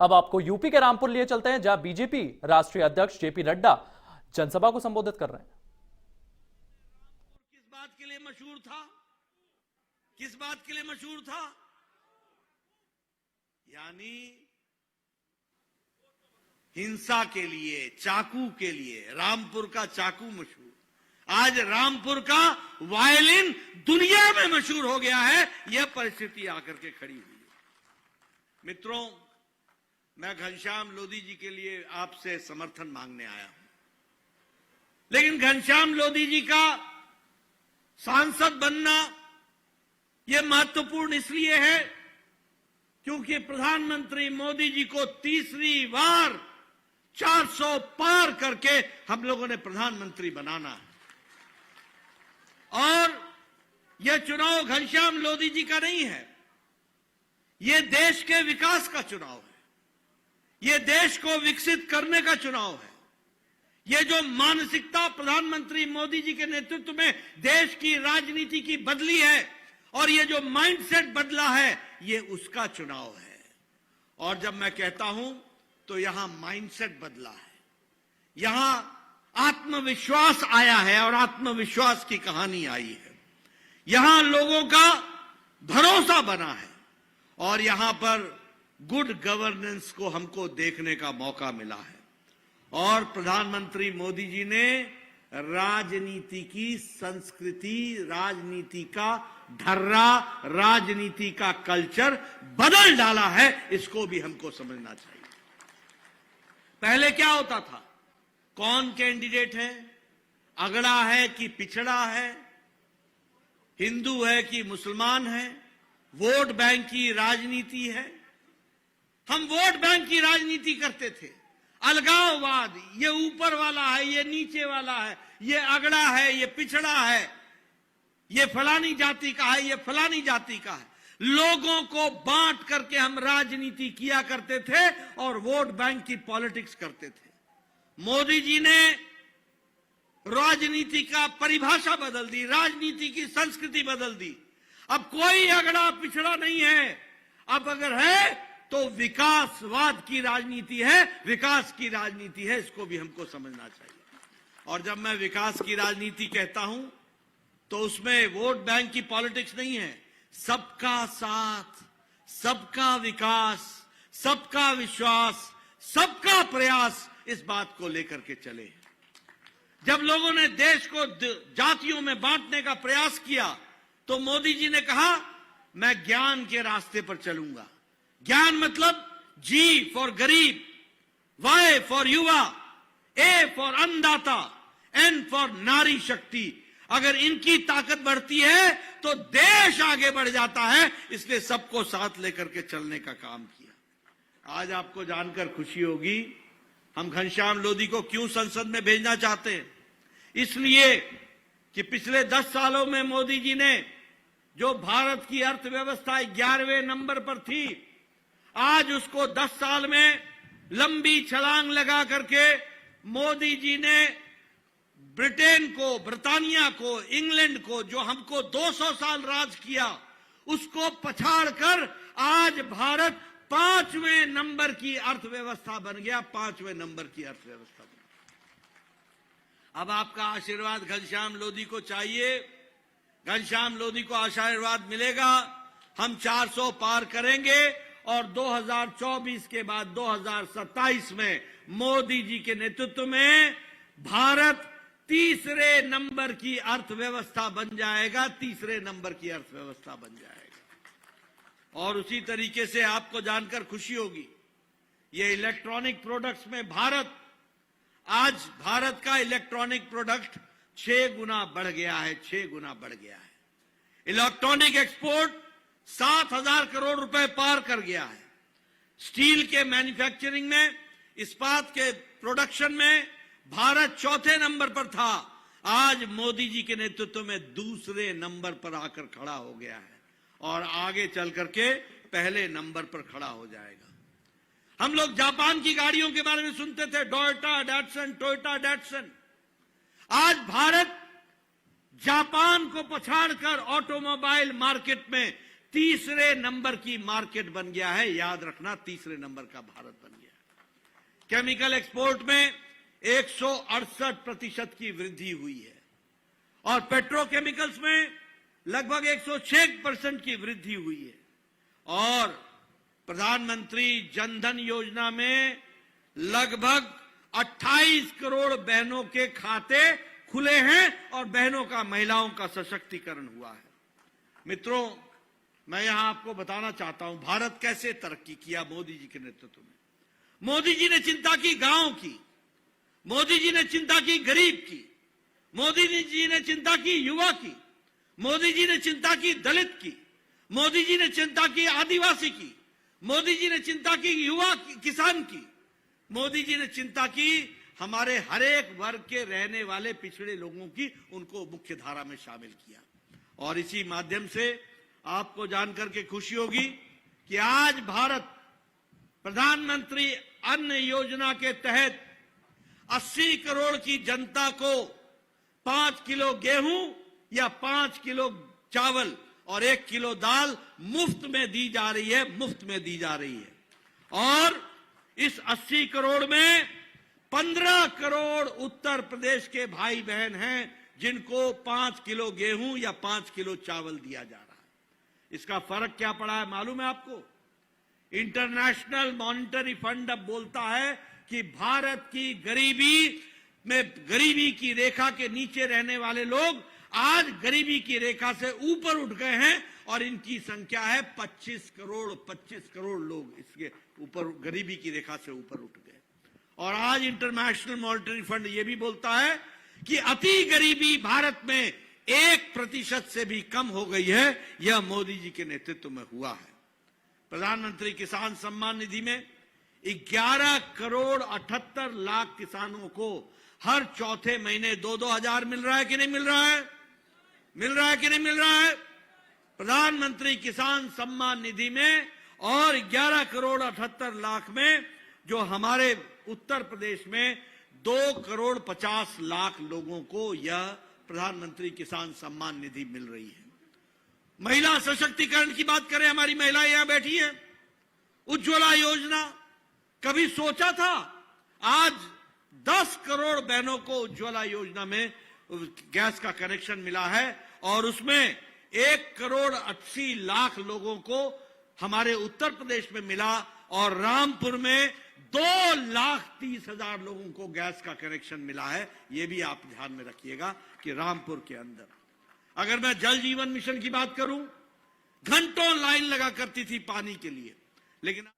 अब आपको यूपी के रामपुर लिए चलते हैं, जहां बीजेपी राष्ट्रीय अध्यक्ष जेपी नड्डा जनसभा को संबोधित कर रहे हैं। किस बात के लिए मशहूर था? किस बात के लिए मशहूर था? यानी हिंसा के लिए, चाकू के लिए। रामपुर का चाकू मशहूर, आज रामपुर का वायलिन दुनिया में मशहूर हो गया है। यह परिस्थिति आकर के खड़ी हुई है। मित्रों, मैं घनश्याम लोधी जी के लिए आपसे समर्थन मांगने आया हूं, लेकिन घनश्याम लोधी जी का सांसद बनना यह महत्वपूर्ण इसलिए है क्योंकि प्रधानमंत्री मोदी जी को तीसरी बार 400 पार करके हम लोगों ने प्रधानमंत्री बनाना है। और यह चुनाव घनश्याम लोधी जी का नहीं है, यह देश के विकास का चुनाव है, यह देश को विकसित करने का चुनाव है। यह जो मानसिकता प्रधानमंत्री मोदी जी के नेतृत्व में देश की राजनीति की बदली है और यह जो माइंडसेट बदला है, यह उसका चुनाव है। और जब मैं कहता हूं तो यहां माइंडसेट बदला है, यहां आत्मविश्वास आया है और आत्मविश्वास की कहानी आई है। यहां लोगों का भरोसा बना है और यहां पर गुड गवर्नेंस को हमको देखने का मौका मिला है। और प्रधानमंत्री मोदी जी ने राजनीति की संस्कृति, राजनीति का ढर्रा, राजनीति का कल्चर बदल डाला है। इसको भी हमको समझना चाहिए। पहले क्या होता था? कौन कैंडिडेट है, अगड़ा है कि पिछड़ा है, हिंदू है कि मुसलमान है, वोट बैंक की राजनीति है। हम वोट बैंक की राजनीति करते थे। अलगाववाद, ये ऊपर वाला है, ये नीचे वाला है, ये अगड़ा है, ये पिछड़ा है, ये फलानी जाति का है, ये फलानी जाति का है। लोगों को बांट करके हम राजनीति किया करते थे और वोट बैंक की पॉलिटिक्स करते थे। मोदी जी ने राजनीति का परिभाषा बदल दी, राजनीति की संस्कृति बदल दी। अब कोई अगड़ा पिछड़ा नहीं है। अब अगर है तो विकासवाद की राजनीति है, विकास की राजनीति है। इसको भी हमको समझना चाहिए। और जब मैं विकास की राजनीति कहता हूं तो उसमें वोट बैंक की पॉलिटिक्स नहीं है। सबका साथ, सबका विकास, सबका विश्वास, सबका प्रयास, इस बात को लेकर के चले। जब लोगों ने देश को जातियों में बांटने का प्रयास किया तो मोदी जी ने कहा मैं ज्ञान के रास्ते पर चलूंगा। ज्ञान मतलब जी फॉर गरीब, वाई फॉर युवा, ए फॉर अन्नदाता, एन फॉर नारी शक्ति। अगर इनकी ताकत बढ़ती है तो देश आगे बढ़ जाता है। इसलिए सबको साथ लेकर के चलने का काम किया। आज आपको जानकर खुशी होगी हम घनश्याम लोधी को क्यों संसद में भेजना चाहते हैं। इसलिए कि पिछले 10 सालों में मोदी जी ने जो भारत की अर्थव्यवस्था 11वें नंबर पर थी, आज उसको 10 साल में लंबी छलांग लगा करके मोदी जी ने ब्रिटेन को, ब्रिटानिया को, इंग्लैंड को, जो हमको 200 साल राज किया, उसको पछाड़कर आज भारत 5वें नंबर की अर्थव्यवस्था बन गया। 5वें नंबर की अर्थव्यवस्था बन गया। अब आपका आशीर्वाद घनश्याम लोधी को चाहिए। घनश्याम लोधी को आशीर्वाद मिलेगा, हम 400 पार करेंगे और 2024 के बाद 2027 में मोदी जी के नेतृत्व में भारत तीसरे नंबर की अर्थव्यवस्था बन जाएगा। तीसरे नंबर की अर्थव्यवस्था बन जाएगा। और उसी तरीके से आपको जानकर खुशी होगी, ये इलेक्ट्रॉनिक प्रोडक्ट्स में आज भारत का इलेक्ट्रॉनिक प्रोडक्ट 6 गुना बढ़ गया है। 6 गुना बढ़ गया है। इलेक्ट्रॉनिक एक्सपोर्ट 7,000 करोड़ रुपए पार कर गया है। स्टील के मैन्युफैक्चरिंग में, इस्पात के प्रोडक्शन में भारत 4थे नंबर पर था। आज मोदी जी के नेतृत्व में दूसरे नंबर पर आकर खड़ा हो गया है और आगे चल करके पहले नंबर पर खड़ा हो जाएगा। हम लोग जापान की गाड़ियों के बारे में सुनते थे, टोयोटा, डैटसन, टोयोटा, डैटसन। आज भारत जापान को पछाड़कर ऑटोमोबाइल मार्केट में तीसरे नंबर की मार्केट बन गया है। याद रखना, तीसरे नंबर का भारत बन गया है। केमिकल एक्सपोर्ट में 168% की वृद्धि हुई है और पेट्रोकेमिकल्स में लगभग 106% की वृद्धि हुई है। और प्रधानमंत्री जनधन योजना में लगभग 28 करोड़ बहनों के खाते खुले हैं और बहनों का, महिलाओं का सशक्तिकरण हुआ है। मित्रों, मैं यहां आपको बताना चाहता हूं भारत कैसे तरक्की किया मोदी जी के नेतृत्व में। मोदी जी ने चिंता की गांव की, मोदी जी ने चिंता की गरीब की, मोदी जी ने चिंता की युवा की, मोदी जी ने चिंता की दलित की, मोदी जी ने चिंता की आदिवासी की, मोदी जी ने चिंता की युवा की, किसान की, मोदी जी ने चिंता की हमारे हर एक वर्ग के रहने वाले पिछड़े लोगों की, उनको मुख्य धारा में शामिल किया। और इसी माध्यम से आपको जानकर के खुशी होगी कि आज भारत प्रधानमंत्री अन्न योजना के तहत 80 करोड़ की जनता को 5 किलो गेहूं या 5 किलो चावल और 1 किलो दाल मुफ्त में दी जा रही है, मुफ्त में दी जा रही है। और इस 80 करोड़ में 15 करोड़ उत्तर प्रदेश के भाई बहन हैं जिनको 5 किलो गेहूं या 5 किलो चावल दिया जा रहा है। इसका फर्क क्या पड़ा है मालूम है आपको? इंटरनेशनल मॉनिटरी फंड अब बोलता है कि भारत की गरीबी की रेखा के नीचे रहने वाले लोग आज गरीबी की रेखा से ऊपर उठ गए हैं और इनकी संख्या है 25 करोड़ लोग इसके ऊपर, गरीबी की रेखा से ऊपर उठ गए। और आज इंटरनेशनल मॉनिटरी फंड यह भी बोलता है कि अति गरीबी भारत में 1% से भी कम हो गई है। यह मोदी जी के नेतृत्व में हुआ है। प्रधानमंत्री किसान सम्मान निधि में 11 करोड़ 78 लाख किसानों को हर चौथे महीने 2-2 हजार मिल रहा है कि नहीं मिल रहा है? मिल रहा है कि नहीं मिल रहा है? प्रधानमंत्री किसान सम्मान निधि में और 11 करोड़ 78 लाख में जो हमारे उत्तर प्रदेश में 2 करोड़ 50 लाख लोगों को यह प्रधानमंत्री किसान सम्मान निधि मिल रही है। महिला सशक्तिकरण की बात करें, हमारी महिलाएं यहां बैठी हैं। उज्ज्वला योजना कभी सोचा था? आज 10 करोड़ बहनों को उज्ज्वला योजना में गैस का कनेक्शन मिला है और उसमें 1 करोड़ 80 लाख लोगों को हमारे उत्तर प्रदेश में मिला और रामपुर में 2,30,000 लोगों को गैस का कनेक्शन मिला है। यह भी आप ध्यान में रखिएगा कि रामपुर के अंदर। अगर मैं जल जीवन मिशन की बात करूं, घंटों लाइन लगा करती थी पानी के लिए, लेकिन